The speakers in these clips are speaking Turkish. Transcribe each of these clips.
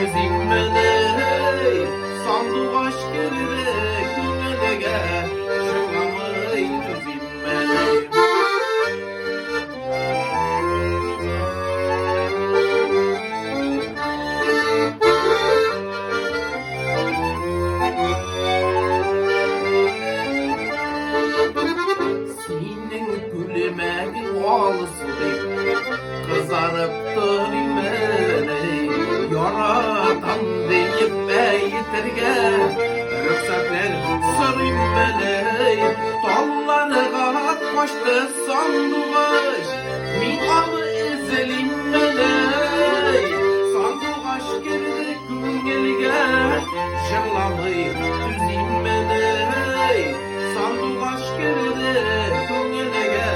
üzülmeli. Sandık aşkırdı günlege, şıklamay üzülmeli. Senin gülmeğin oğlusu kızarıp durmeli. Yaradan deyip eğitirge rüksatler sürünmeli. Dallarına koştu sandık, min alı ezilinmeli. Sandık aşk girdi güngelge, jırlamay üzülmeli. Sandık aşk girdi güngelge,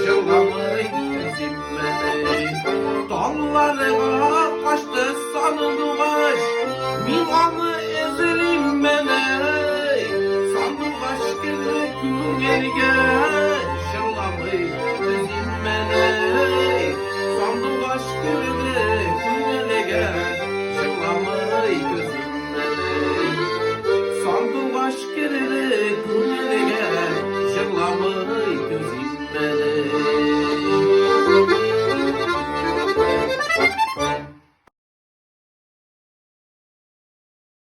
jırlamay üzülmeli. Dallarına kaçtı sandık aşk, min alı ezilinmeli. Sandık aşk girdi güngelge, jırlamay üzülmeli. Sandık aşk girdi güngelge, jırlamay üzülmeli. Sandık aşk girdi güngelge, jırlamay